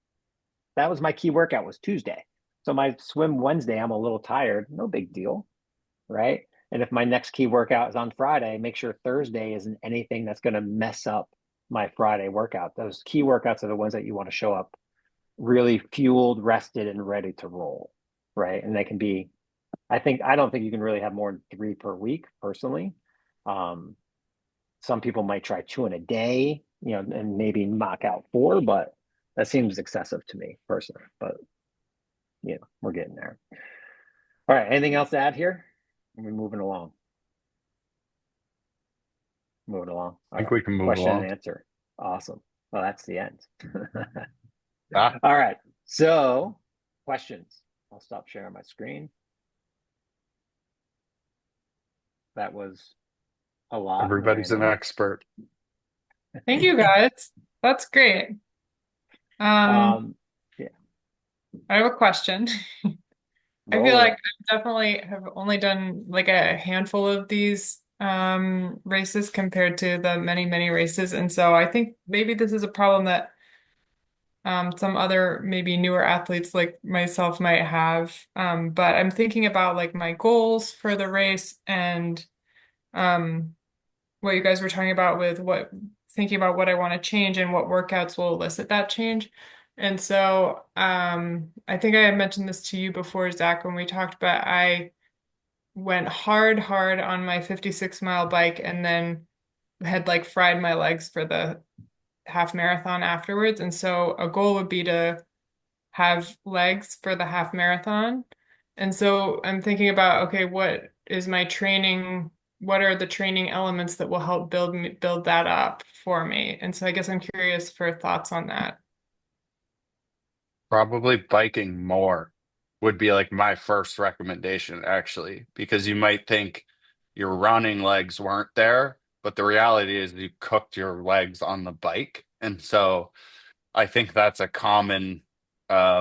B: That was my key workout was Tuesday. So my swim Wednesday, I'm a little tired, no big deal, right? And if my next key workout is on Friday, make sure Thursday isn't anything that's going to mess up my Friday workout. Those key workouts are the ones that you want to show up really fueled, rested, and ready to roll, right? And they can be, I don't think you can really have more than 3 per week personally. Some people might try 2 in a day, and maybe knock out 4, but that seems excessive to me personally. But we're getting there. All right, anything else to add here? We're moving along. Moving along.
C: I think we can move
B: Question
C: along.
B: and answer. Awesome. Well, that's the end.
C: Yeah.
B: All right. So, questions. I'll stop sharing my screen. That was a lot.
C: Everybody's an
B: random.
C: expert.
F: Thank you guys. That's great.
B: Yeah.
F: I have a question. I
B: Roll
F: feel
B: with
F: like
B: it.
F: I definitely have only done like a handful of these races compared to the many, many races. And so I think maybe this is a problem that some other maybe newer athletes like myself might have. But I'm thinking about like my goals for the race and um what you guys were talking about with thinking about what I want to change and what workouts will elicit that change. And so I think I had mentioned this to you before, Zach, when we talked, but I went hard on my 56-mile bike and then had like fried my legs for the half marathon afterwards. And so a goal would be to have legs for the half marathon. And so I'm thinking about, okay, what is my training? What are the training elements that will help build that up for me? And so I guess I'm curious for thoughts on that.
C: Probably biking more would be like my first recommendation, actually, because you might think your running legs weren't there, but the reality is you cooked your legs on the bike. And so I think that's a common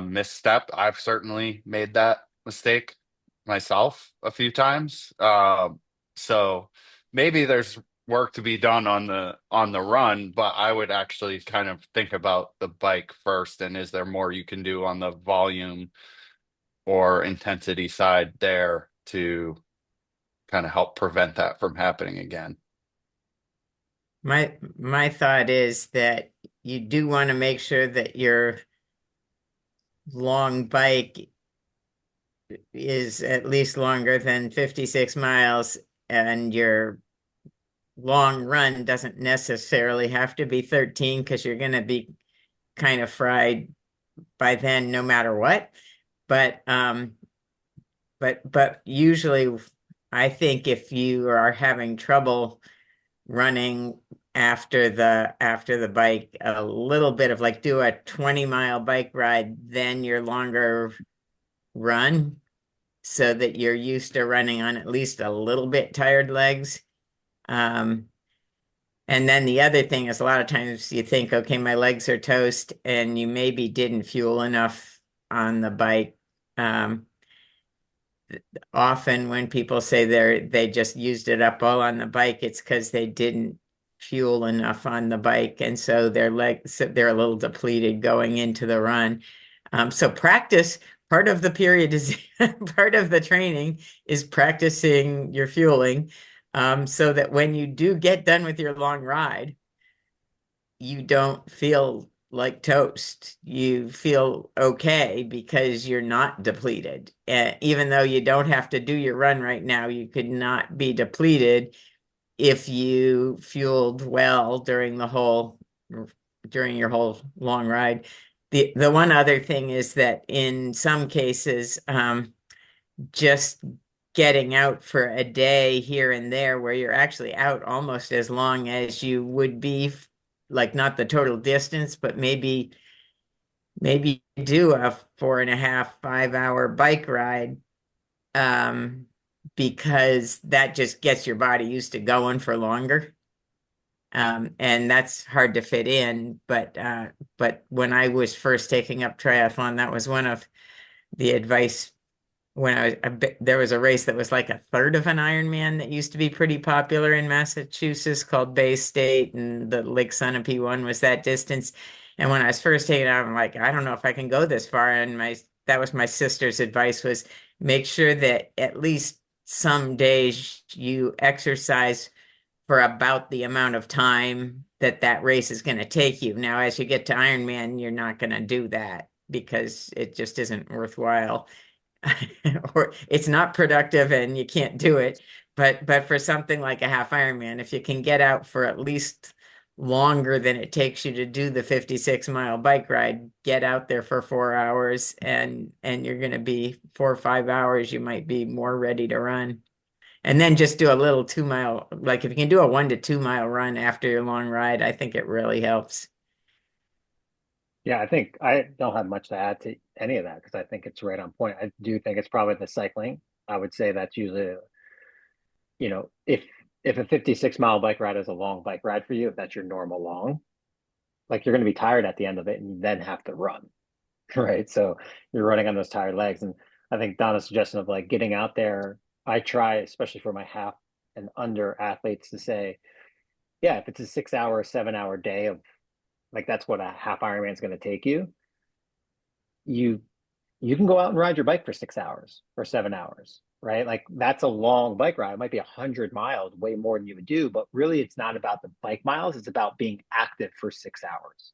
C: misstep. I've certainly made that mistake myself a few times. So maybe there's work to be done on the run, but I would actually kind of think about the bike first, and is there more you can do on the volume or intensity side there to kind of help prevent that from happening again?
D: My thought is that you do want to make sure that your long bike is at least longer than 56 miles and your long run doesn't necessarily have to be 13 because you're going to be kind of fried by then no matter what. But usually I think if you are having trouble running after the bike, a little bit of like do a 20-mile bike ride, then your longer run so that you're used to running on at least a little bit tired legs. And then the other thing is a lot of times you think, okay, my legs are toast, and you maybe didn't fuel enough on the bike. Um, Often when people say they just used it up all on the bike, it's because they didn't fuel enough on the bike, and so their legs, they're a little depleted going into the run. So practice, part of the period is part of the training is practicing your fueling, so that when you do get done with your long ride, you don't feel like toast. You feel okay because you're not depleted. Even though you don't have to do your run right now, you could not be depleted if you fueled well during your whole long ride. The one other thing is that in some cases, just getting out for a day here and there where you're actually out almost as long as you would be, like not the total distance, but maybe do a 4.5, 5 hour bike ride, um, because that just gets your body used to going for longer. And that's hard to fit in, but when I was first taking up triathlon, that was one of the advice. When there was a race that was like a third of an Ironman that used to be pretty popular in Massachusetts called Bay State, and the Lake Sunapee one was that distance. And when I was first taking it out, I'm like, I don't know if I can go this far. And that was my sister's advice, was make sure that at least some days you exercise for about the amount of time that that race is going to take you. Now, as you get to Ironman, you're not going to do that because it just isn't worthwhile. Or it's not productive and you can't do it. But for something like a half Ironman, if you can get out for at least longer than it takes you to do the 56-mile bike ride, get out there for 4 hours, and you're going to be 4 or 5 hours, you might be more ready to run. And then just do a little 2 mile, like if you can do a 1 to 2 mile run after your long ride, I think it really helps.
B: Yeah, I think I don't have much to add to any of that because I think it's right on point. I do think it's probably the cycling. I would say that's usually, if a 56-mile bike ride is a long bike ride for you, if that's your normal long, like you're going to be tired at the end of it and you then have to run, right? So you're running on those tired legs. And I think Donna's suggestion of like getting out there, I try, especially for my half and under athletes, to say, yeah, if it's a 6 hour, 7 hour day of like that's what a half Ironman is going to take you, you you can go out and ride your bike for 6 hours or 7 hours, right? Like that's a long bike ride. It might be 100 miles, way more than you would do, but really it's not about the bike miles. It's about being active for 6 hours,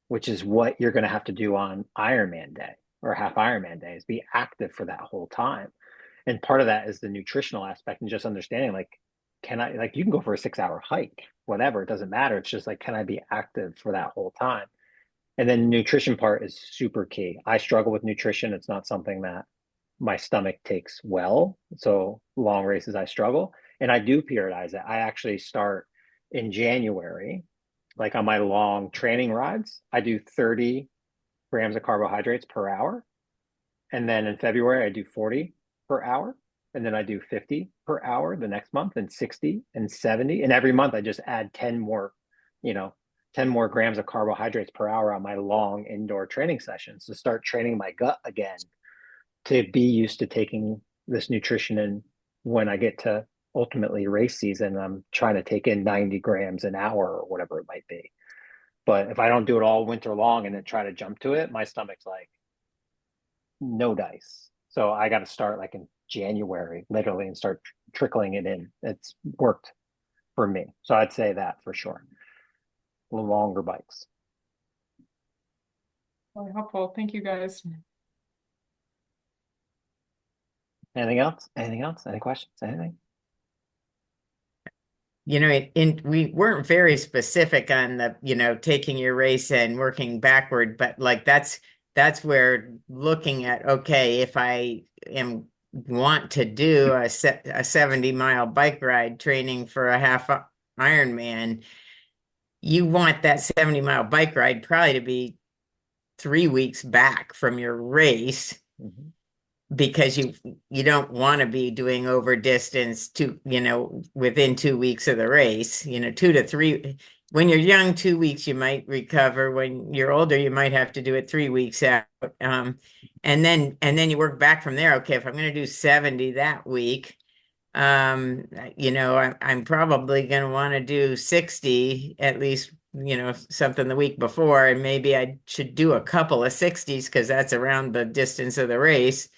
B: which is what you're going to have to do on Ironman day or half Ironman day, is be active for that whole time. And part of that is the nutritional aspect and just understanding like, can I, like, you can go for a 6 hour hike, whatever, it doesn't matter. It's just like, can I be active for that whole time? And then nutrition part is super key. I struggle with nutrition. It's not something that my stomach takes well. So long races, I struggle. And I do periodize it. I actually start in January, like on my long training rides, I do 30 grams of carbohydrates per hour. And then in February, I do 40 per hour. And then I do 50 per hour the next month, and 60 and 70. And every month I just add 10 more, you know, 10 more grams of carbohydrates per hour on my long indoor training sessions to start training my gut again, to be used to taking this nutrition in when I get to ultimately race season. I'm trying to take in 90 grams an hour or whatever it might be. But if I don't do it all winter long and then try to jump to it, my stomach's like, no dice. So I got to start like in January, literally, and start trickling it in. It's worked for me. So I'd say that for sure. Longer bikes.
F: Really helpful. Thank you guys.
B: Anything else? Anything else? Any questions? Anything?
D: We weren't very specific on the, taking your race and working backward, but like that's where looking at, okay, if I want to do a 70-mile bike ride training for a half Ironman, you want that 70-mile bike ride probably to be 3 weeks back from your race.
B: Mm-hmm.
D: because you don't want to be doing over distance to, within 2 weeks of the race, 2 to 3. When you're young, 2 weeks you might recover. When you're older, you might have to do it 3 weeks out. And then you work back from there. Okay, if I'm going to do 70 that week, I'm probably going to want to do 60 at least, something the week before, and maybe I should do a couple of 60s because that's around the distance of the race.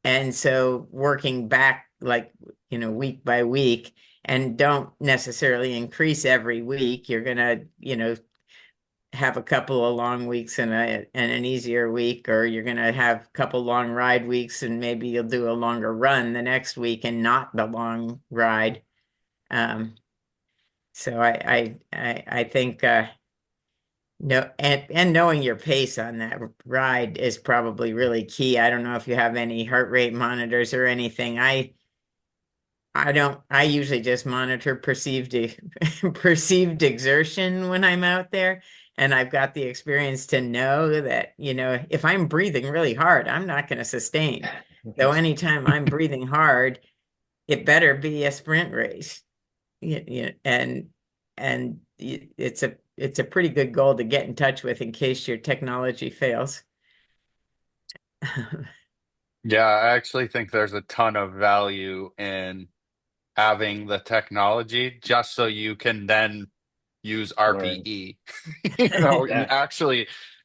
D: And so working back like, week by week, and don't necessarily increase every week. You're gonna, have a couple of long weeks and an easier week, or you're gonna have a couple long ride weeks and maybe you'll do a longer run the next week and not the long ride. So I think no, and knowing your pace on that ride is probably really key. I don't know if you have any heart rate monitors or anything. I don't. I usually just monitor perceived exertion when I'm out there, and I've got the experience to know that, if I'm breathing really hard, I'm not going to sustain. So anytime I'm breathing hard, it better be a sprint race. And it's a pretty good goal to get in touch with in case your technology fails.
C: Yeah, I actually think there's a ton of value in having the technology just so you can then use
B: Learn.
C: RPE. You
B: Yeah.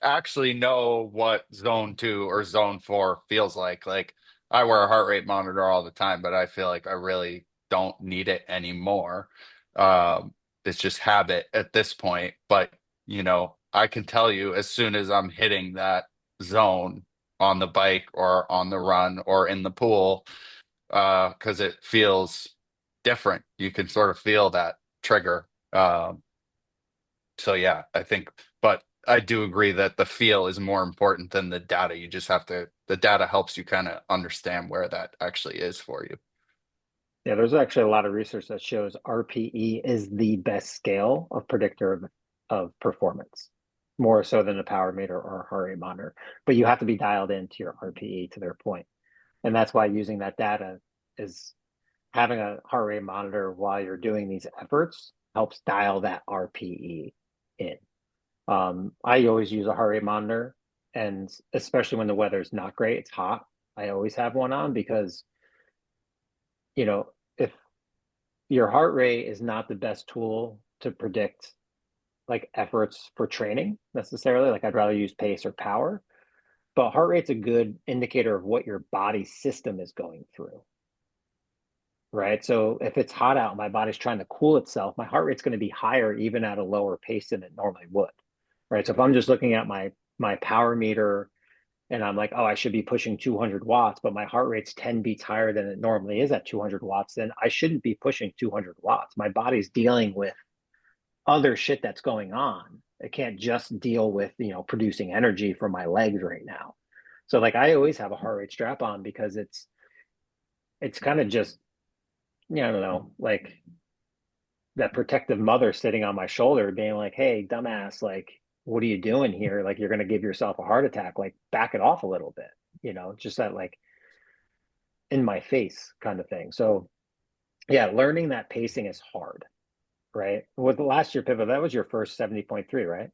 C: actually know what zone 2 or zone 4 feels like. Like I wear a heart rate monitor all the time, but I feel like I really don't need it anymore. It's just habit at this point. But I can tell you as soon as I'm hitting that zone on the bike or on the run or in the pool, because it feels different. You can sort of feel that trigger. So yeah, I think, but I do agree that the feel is more important than the data. You just have to, the data helps you kind of understand where that actually is for you.
B: Yeah, there's actually a lot of research that shows RPE is the best scale of predictor of performance, more so than a power meter or a heart rate monitor. But you have to be dialed into your RPE, to their point. And that's why using that data is having a heart rate monitor while you're doing these efforts helps dial that RPE in. I always use a heart rate monitor, and especially when the weather's not great, it's hot. I always have one on because, if your heart rate is not the best tool to predict like efforts for training necessarily, like I'd rather use pace or power, but heart rate's a good indicator of what your body system is going through. Right. So if it's hot out, my body's trying to cool itself, my heart rate's going to be higher even at a lower pace than it normally would. Right. So if I'm just looking at my power meter and I'm like, oh, I should be pushing 200 watts, but my heart rate's 10 beats higher than it normally is at 200 watts, then I shouldn't be pushing 200 watts. My body's dealing with other shit that's going on. It can't just deal with, producing energy from my legs right now. So like I always have a heart rate strap on because it's kind of just, I don't know, like that protective mother sitting on my shoulder being like, hey, dumbass, like, what are you doing here? Like, you're going to give yourself a heart attack. Like, back it off a little bit, just that like in my face kind of thing. So, yeah, learning that pacing is hard, right? With the last year pivot, that was your first 70.3, right?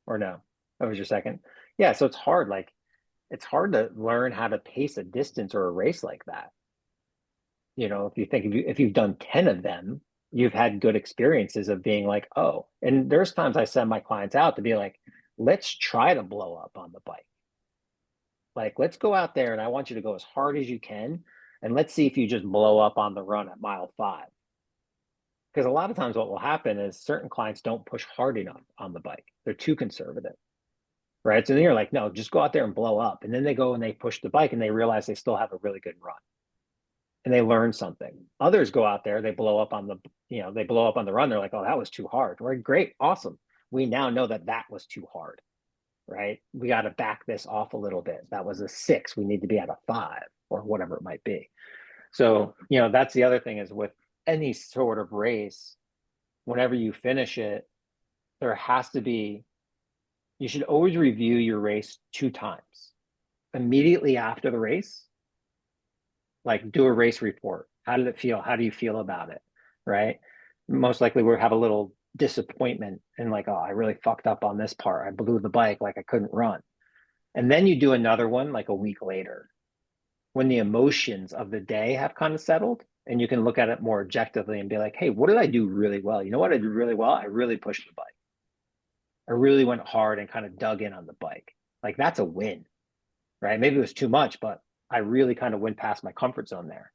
B: Or no, that was your second. Yeah. So it's hard. Like, it's hard to learn how to pace a distance or a race like that. If you think if you've done 10 of them, you've had good experiences of being like, oh, and there's times I send my clients out to be like, let's try to blow up on the bike. Like, let's go out there and I want you to go as hard as you can. And let's see if you just blow up on the run at mile 5. Because a lot of times what will happen is certain clients don't push hard enough on the bike. They're too conservative. Right. So then you're like, no, just go out there and blow up. And then they go and they push the bike and they realize they still have a really good run and they learn something. Others go out there, they blow up on the run. They're like, oh, that was too hard. We're great. Awesome. We now know that was too hard, right? We got to back this off a little bit. That was a 6. We need to be at a 5 or whatever it might be. So, that's the other thing is with any sort of race, whenever you finish it, you should always review your race 2 times. immediately after the race, like do a race report. How did it feel? How do you feel about it? Right? Most likely we'll have a little disappointment and like, oh, I really fucked up on this part. I blew the bike, like I couldn't run. And then you do another one like a week later when the emotions of the day have kind of settled and you can look at it more objectively and be like, hey, what did I do really well? You know what I did really well? I really pushed the bike. I really went hard and kind of dug in on the bike. Like that's a win, right? Maybe it was too much, but I really kind of went past my comfort zone there.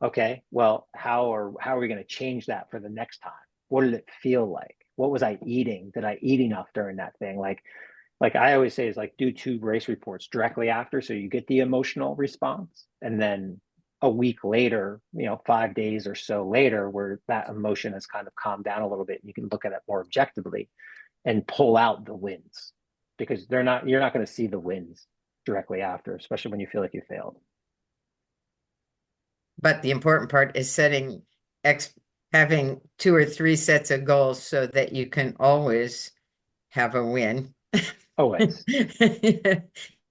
B: Okay, well, how are we going to change that for the next time? What did it feel like? What was I eating? Did I eat enough during that thing? Like I always say is like do 2 race reports directly after so you get the emotional response. And then a week later, 5 days or so later, where that emotion has kind of calmed down a little bit, you can look at it more objectively and pull out the wins because you're not going to see the wins directly after, especially when you feel like you failed.
D: But the important part is having 2 or 3 sets of goals so that you can always have a win.
B: Always.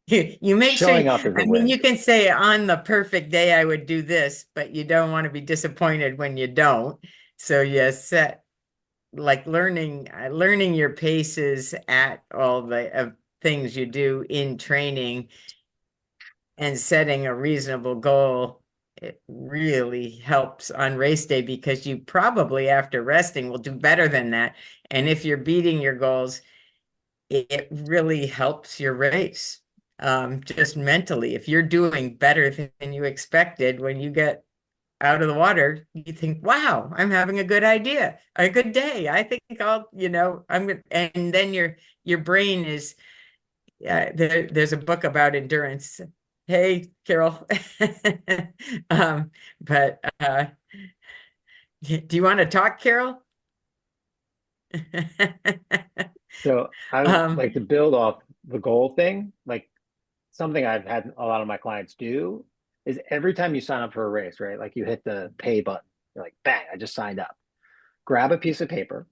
D: You make sure,
B: Showing up is a
D: I mean,
B: win.
D: you can say on the perfect day I would do this, but you don't want to be disappointed when you don't. So you set like learning your paces at all the things you do in training and setting a reasonable goal. It really helps on race day because you probably after resting will do better than that. And if you're beating your goals, it really helps your race. Just mentally, if you're doing better than you expected when you get out of the water, you think, wow, I'm having a good day. I think I'm good. And then your brain is, there's a book about endurance. Hey, Carol. But do you want to talk, Carol?
B: So I would
D: Um,
B: like to build off the goal thing. Like something I've had a lot of my clients do is every time you sign up for a race, right? Like you hit the pay button, you're like, bang, I just signed up. Grab a piece of paper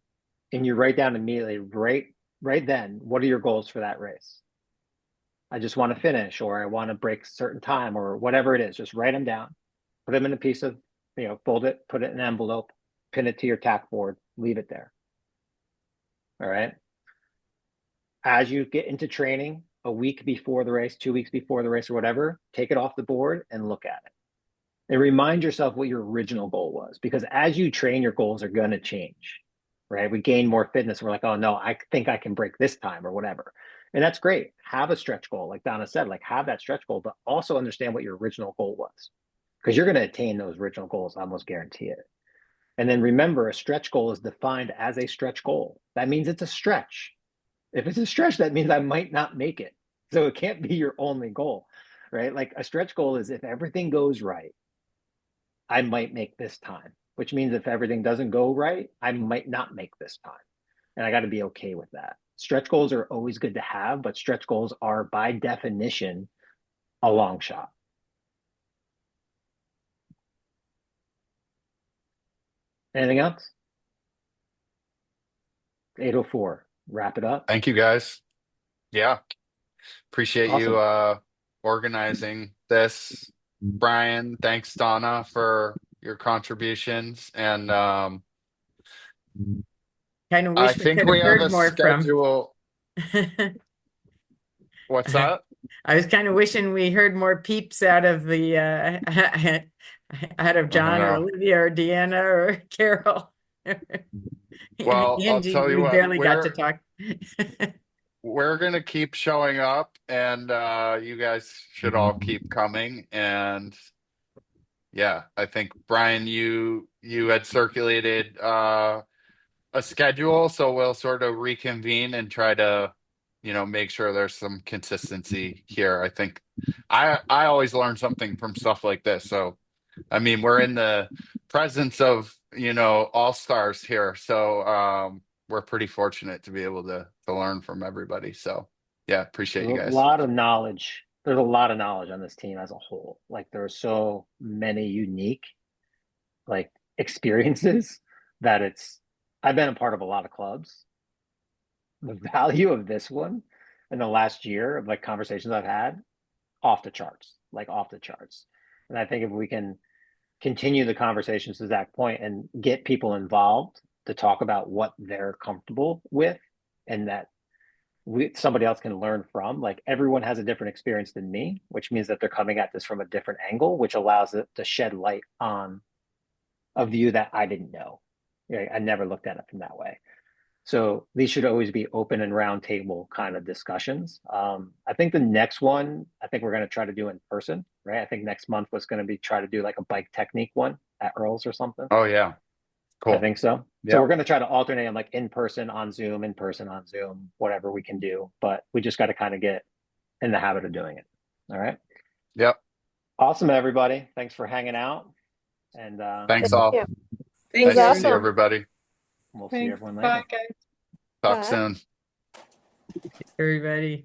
B: and you write down immediately, right then, what are your goals for that race? I just want to finish, or I want to break a certain time, or whatever it is. Just write them down, put them in a piece of, fold it, put it in an envelope, pin it to your tack board, leave it there. All right. As you get into training a week before the race, 2 weeks before the race, or whatever, take it off the board and look at it. And remind yourself what your original goal was, because as you train, your goals are going to change, right? We gain more fitness. We're like, oh no, I think I can break this time or whatever. And that's great. Have a stretch goal. Like Donna said, like have that stretch goal, but also understand what your original goal was, because you're going to attain those original goals. I almost guarantee it. And then remember, a stretch goal is defined as a stretch goal. That means it's a stretch. If it's a stretch, that means I might not make it. So it can't be your only goal, right? Like a stretch goal is if everything goes right, I might make this time, which means if everything doesn't go right, I might not make this time. And I got to be okay with that. Stretch goals are always good to have, but stretch goals are by definition a long shot. Anything else? 8:04. Wrap it up.
C: Thank you guys. Yeah. Appreciate you
B: Awesome.
C: organizing this. Brian, thanks Donna for your contributions. And
D: kind of
C: I
D: wish we
C: think
D: could
C: we
D: have
C: have a
D: heard more from.
C: schedule. What's that?
D: I was kind of wishing we heard more peeps out of the out of
C: I don't
D: John or
C: know.
D: Olivia or Deanna or Carol.
C: Well, I'll
D: Angie,
C: tell you
D: we
C: what,
D: barely got to talk.
C: we're gonna keep showing up and you guys should all keep coming. And yeah, I think Brian, you had circulated a schedule, so we'll sort of reconvene and try to, make sure there's some consistency here. I think I always learn something from stuff like this. So, I mean, we're in the presence of, all stars here. So, we're pretty fortunate to be able to learn from everybody. So, yeah, appreciate
B: There's
C: you
B: a
C: guys.
B: lot of knowledge. There's a lot of knowledge on this team as a whole. Like there are so many unique like experiences that I've been a part of a lot of clubs. The value of this one in the last year of like conversations I've had off the charts, like off the charts. And I think if we can continue the conversations to that point and get people involved to talk about what they're comfortable with and that somebody else can learn from, like everyone has a different experience than me, which means that they're coming at this from a different angle, which allows it to shed light on a view that I didn't know. I never looked at it from that way. So these should always be open and round table kind of discussions. I think the next one, I think we're going to try to do in person, right? I think next month was going to be try to do like a bike technique one at Earl's or something.
C: Oh yeah. Cool.
B: I think so. So
C: Yeah.
B: we're going to try to alternate on like in person on Zoom, whatever we can do. But we just got to kind of get in the habit of doing it. All right.
C: Yep.
B: Awesome, everybody. Thanks for hanging out. And
C: Thanks
G: Thank
C: all.
G: you.
E: Thanks.
G: was
C: Nice to see
G: awesome.
C: everybody.
B: we'll see
F: Thanks.
B: everyone
F: Bye,
B: later.
F: guys.
C: Talk
G: Bye.
C: soon.
D: Everybody.